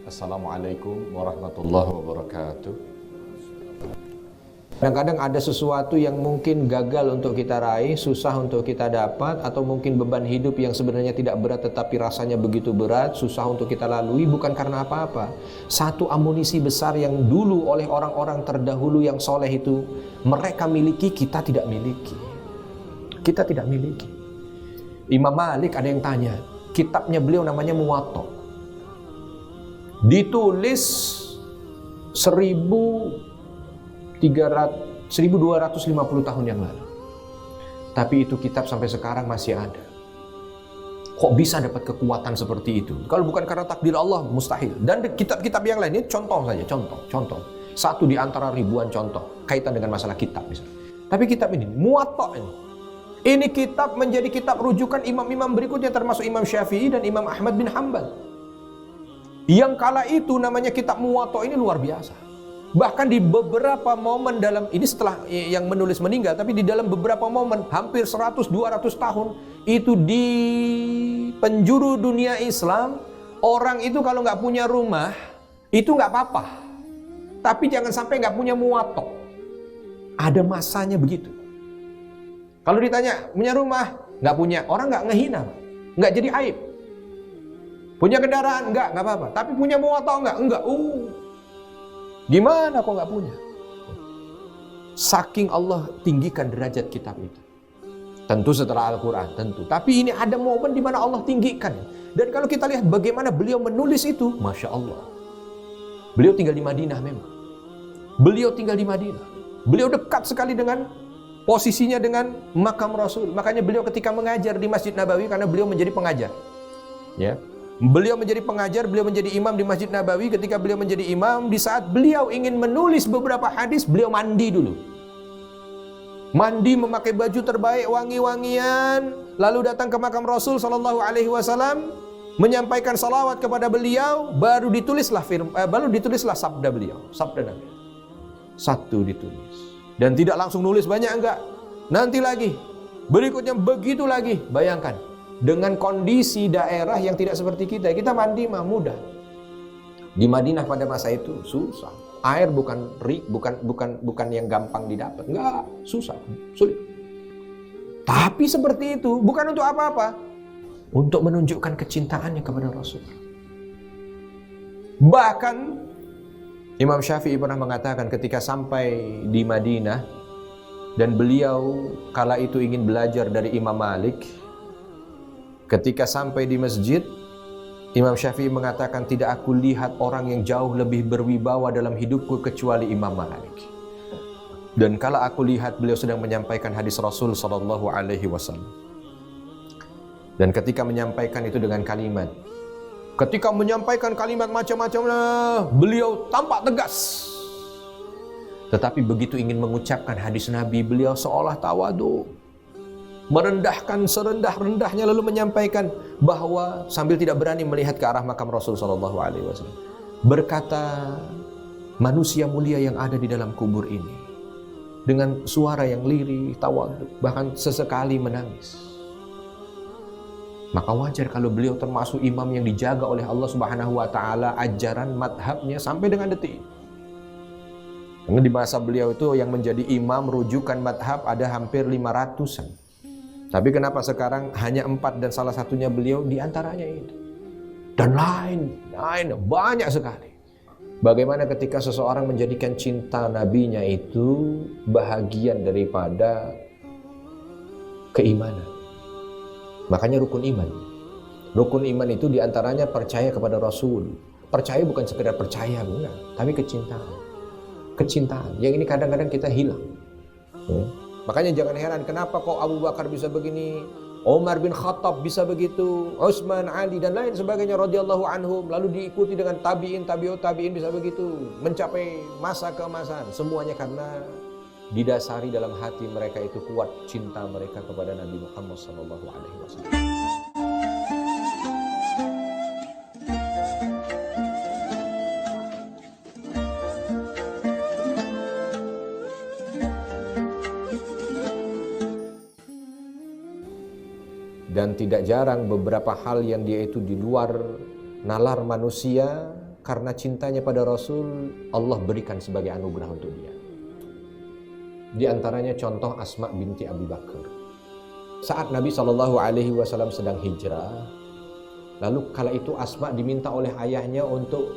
Assalamualaikum warahmatullahi wabarakatuh. Kadang-kadang ada sesuatu yang mungkin gagal untuk kita raih, susah untuk kita dapat, atau mungkin beban hidup yang sebenarnya tidak berat tetapi rasanya begitu berat, susah untuk kita lalui, bukan karena apa-apa. Satu amunisi besar yang dulu oleh orang-orang terdahulu yang soleh itu mereka miliki, kita tidak miliki. Kita tidak miliki. Imam Malik ada yang tanya, kitabnya beliau namanya Muwatta, ditulis 1250 tahun yang lalu. Tapi itu kitab sampai sekarang masih ada. Kok bisa dapat kekuatan seperti itu? Kalau bukan karena takdir Allah, mustahil. Dan kitab-kitab yang lain ini contoh saja, contoh. Satu di antara ribuan contoh kaitan dengan masalah kitab misalnya. Tapi kitab ini, Muwatta ini kitab menjadi kitab rujukan imam-imam berikutnya termasuk Imam Syafi'i dan Imam Ahmad bin Hanbal. Yang kala itu namanya kitab Muwatta ini luar biasa. Bahkan di beberapa momen dalam, ini setelah yang menulis meninggal, tapi di dalam beberapa momen, hampir 100-200 tahun, itu di penjuru dunia Islam, orang itu kalau nggak punya rumah, itu nggak apa-apa. Tapi jangan sampai nggak punya Muwatta. Ada masanya begitu. Kalau ditanya, punya rumah? Nggak punya. Orang nggak ngehina, nggak jadi aib. Punya kendaraan? Enggak apa-apa. Tapi punya Muwatta enggak? Enggak. Gimana kok enggak punya? Saking Allah tinggikan derajat kitab itu. Tentu setelah Al-Quran, tentu. Tapi ini ada momen di mana Allah tinggikan. Dan kalau kita lihat bagaimana beliau menulis itu, Masya Allah. Beliau tinggal di Madinah memang. Beliau tinggal di Madinah. Beliau dekat sekali dengan posisinya dengan makam Rasul. Makanya beliau ketika mengajar di Masjid Nabawi, karena beliau menjadi pengajar. Ya. Beliau menjadi pengajar, beliau menjadi imam di Masjid Nabawi. Ketika beliau menjadi imam, di saat beliau ingin menulis beberapa hadis, beliau mandi dulu. Mandi memakai baju terbaik, wangi-wangian, lalu datang ke makam Rasul sallallahu alaihi wasallam, menyampaikan salawat kepada beliau, baru ditulislah sabda beliau, sabda Nabi. Satu ditulis. Dan tidak langsung nulis banyak, enggak. Nanti lagi, berikutnya begitu lagi. Bayangkan. Dengan kondisi daerah yang tidak seperti kita mandi mah mudah. Di Madinah pada masa itu susah. Air bukan yang gampang didapat. Enggak, susah, sulit. Tapi seperti itu bukan untuk apa-apa. Untuk menunjukkan kecintaannya kepada Rasul. Bahkan Imam Syafi'i pernah mengatakan ketika sampai di Madinah dan beliau kala itu ingin belajar dari Imam Malik. Ketika sampai di masjid, Imam Syafi'i mengatakan, tidak aku lihat orang yang jauh lebih berwibawa dalam hidupku kecuali Imam Malik. Dan kala aku lihat beliau sedang menyampaikan hadis Rasul sallallahu alaihi wasallam. Dan ketika menyampaikan itu dengan kalimat, macam-macam, beliau tampak tegas. Tetapi begitu ingin mengucapkan hadis Nabi, beliau seolah tawadu, merendahkan serendah-rendahnya, lalu menyampaikan bahwa sambil tidak berani melihat ke arah makam Rasul sallallahu alaihi wasallam, berkata, manusia mulia yang ada di dalam kubur ini, dengan suara yang lirih, tawadhu, bahkan sesekali menangis. Maka wajar kalau beliau termasuk imam yang dijaga oleh Allah Subhanahu wa taala ajaran madhabnya sampai dengan detik ini. Karena di masa beliau itu yang menjadi imam rujukan madhab ada hampir 500-an. Tapi kenapa sekarang hanya 4 dan salah satunya beliau di antaranya itu. Dan lain banyak sekali. Bagaimana ketika seseorang menjadikan cinta nabinya itu bahagian daripada keimanan. Makanya rukun iman. Rukun iman itu di antaranya percaya kepada Rasul. Percaya bukan sekedar percaya, bukan, tapi kecintaan. Kecintaan yang ini kadang-kadang kita hilang. Makanya jangan heran kenapa kok Abu Bakar bisa begini, Umar bin Khattab bisa begitu, Utsman, Ali dan lain sebagainya radhiyallahu anhum, lalu diikuti dengan tabi'in, tabi'ut tabi'in bisa begitu, mencapai masa keemasan. Semuanya karena didasari dalam hati mereka itu kuat cinta mereka kepada Nabi Muhammad sallallahu alaihi wasallam. Dan tidak jarang beberapa hal yang dia itu di luar nalar manusia karena cintanya pada Rasul, Allah berikan sebagai anugerah untuk dia. Di antaranya contoh Asma binti Abi Bakar. Saat Nabi SAW sedang hijrah, lalu kala itu Asma diminta oleh ayahnya untuk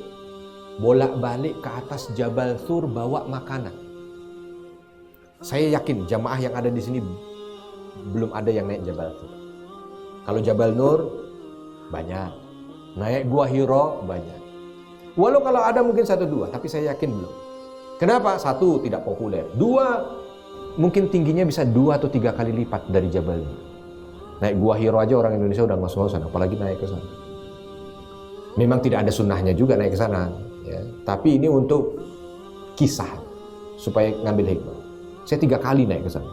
bolak-balik ke atas Jabal Thur bawa makanan. Saya yakin jamaah yang ada di sini belum ada yang naik Jabal Thur. Kalau Jabal Nur banyak, naik Gua Hiro banyak. Walau kalau ada mungkin 1-2, tapi saya yakin belum. Kenapa? 1, tidak populer. 2, mungkin tingginya bisa 2 atau 3 kali lipat dari Jabal Nur. Naik Gua Hiro aja orang Indonesia udah ngos-ngosan, apalagi naik ke sana. Memang tidak ada sunnahnya juga naik ke sana, ya. Tapi ini untuk kisah supaya ngambil hikmah. Saya 3 kali naik ke sana,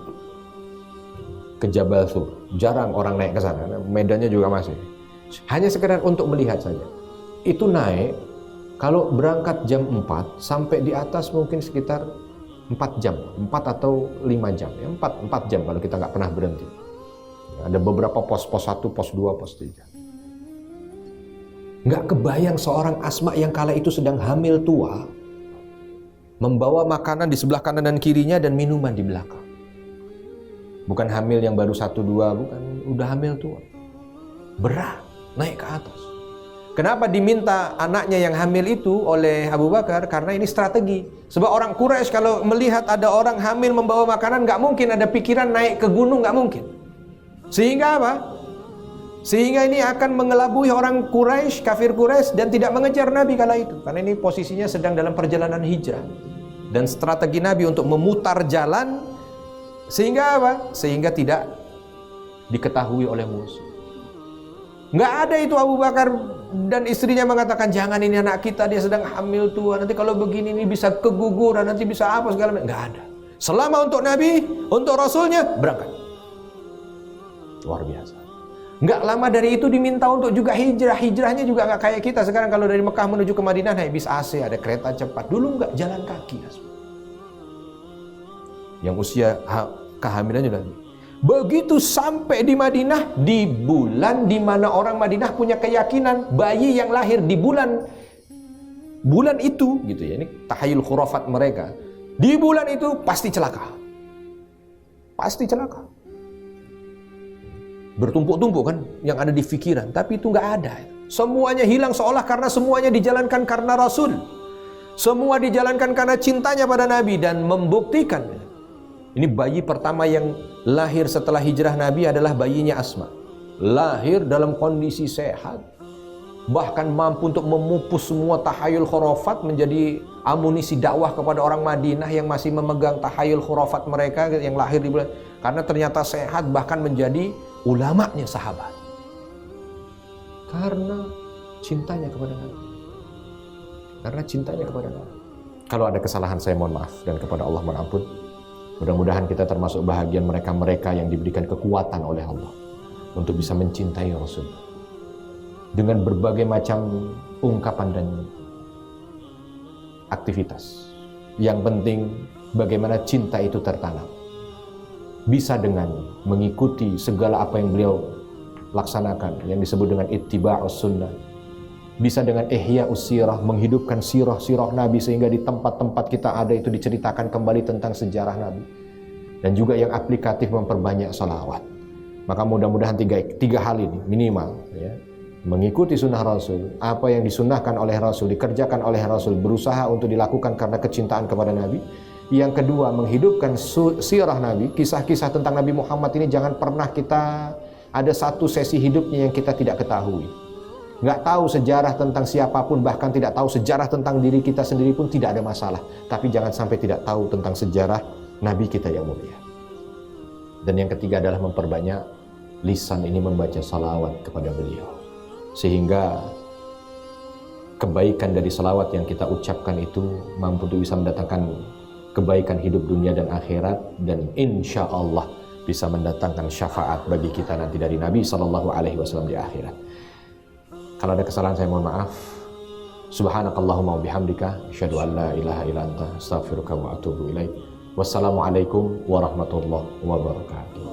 ke Jabal Thur. Jarang orang naik ke sana, medannya juga masih. Hanya sekedar untuk melihat saja. Itu naik, kalau berangkat jam 4 sampai di atas mungkin sekitar 4 jam, 4 atau 5 jam, ya 4 jam kalau kita nggak pernah berhenti. Ada beberapa pos 1, pos 2, pos 3. Nggak kebayang seorang Asma yang kala itu sedang hamil tua, membawa makanan di sebelah kanan dan kirinya dan minuman di belakang. Bukan hamil yang baru 1-2, bukan, udah hamil tua. Berat, naik ke atas. Kenapa diminta anaknya yang hamil itu oleh Abu Bakar? Karena ini strategi. Sebab orang Quraisy kalau melihat ada orang hamil membawa makanan, nggak mungkin ada pikiran naik ke gunung, nggak mungkin. Sehingga apa? Sehingga ini akan mengelabui orang Quraisy, kafir Quraisy, dan tidak mengejar Nabi kala itu. Karena ini posisinya sedang dalam perjalanan hijrah. Dan strategi Nabi untuk memutar jalan, sehingga apa? Sehingga tidak diketahui oleh musuh. Nggak ada itu Abu Bakar dan istrinya mengatakan, jangan, ini anak kita, dia sedang hamil tua, nanti kalau begini ini bisa keguguran, nanti bisa apa segala macam. Nggak ada. Selama untuk Nabi, untuk Rasulnya, berangkat. Luar biasa. Nggak lama dari itu diminta untuk juga hijrah. Hijrahnya juga nggak kayak kita sekarang, kalau dari Mekah menuju ke Madinah naik bis AC, ada kereta cepat. Dulu nggak, jalan kaki. Yang usia kehamilannya udah. Begitu sampai di Madinah, di bulan di mana orang Madinah punya keyakinan bayi yang lahir di bulan itu, gitu ya. Ini tahayul khurafat mereka. Di bulan itu pasti celaka. Pasti celaka. Bertumpuk-tumpuk kan yang ada di pikiran, tapi itu nggak ada. Semuanya hilang seolah karena semuanya dijalankan karena Rasul. Semua dijalankan karena cintanya pada Nabi dan membuktikan. Ini bayi pertama yang lahir setelah hijrah Nabi adalah bayinya Asma. Lahir dalam kondisi sehat, bahkan mampu untuk memupus semua tahayul khurafat menjadi amunisi dakwah kepada orang Madinah yang masih memegang tahayul khurafat mereka yang lahir di bulan. Karena ternyata sehat, bahkan menjadi ulamanya sahabat. Karena cintanya kepada Nabi. Karena cintanya kepada Nabi. Kalau ada kesalahan saya mohon maaf, dan kepada Allah mohon ampun. Mudah-mudahan kita termasuk bahagian mereka-mereka yang diberikan kekuatan oleh Allah untuk bisa mencintai Rasul dengan berbagai macam ungkapan dan aktivitas. Yang penting bagaimana cinta itu tertanam. Bisa dengan mengikuti segala apa yang beliau laksanakan, yang disebut dengan ittiba'us sunnah. Bisa dengan ihya'us sirah, menghidupkan sirah-sirah Nabi sehingga di tempat-tempat kita ada itu diceritakan kembali tentang sejarah Nabi. Dan juga yang aplikatif memperbanyak salawat. Maka mudah-mudahan tiga hal ini minimal, ya. Mengikuti sunnah Rasul, apa yang disunnahkan oleh Rasul, dikerjakan oleh Rasul, berusaha untuk dilakukan karena kecintaan kepada Nabi. Yang kedua, menghidupkan sirah Nabi, kisah-kisah tentang Nabi Muhammad ini jangan pernah kita ada satu sesi hidupnya yang kita tidak ketahui. Nggak tahu sejarah tentang siapapun, bahkan tidak tahu sejarah tentang diri kita sendiri pun tidak ada masalah. Tapi jangan sampai tidak tahu tentang sejarah Nabi kita yang mulia. Dan yang ketiga adalah memperbanyak lisan ini membaca salawat kepada beliau. Sehingga kebaikan dari salawat yang kita ucapkan itu mampu untuk bisa mendatangkan kebaikan hidup dunia dan akhirat. Dan insya Allah bisa mendatangkan syafaat bagi kita nanti dari Nabi SAW di akhirat. Kalau ada kesalahan saya mohon maaf. Subhanakallahumma wa bihamdika asyhadu an la ilaha illa anta astaghfiruka wa atubu ilaik. Wassalamualaikum warahmatullahi wabarakatuh.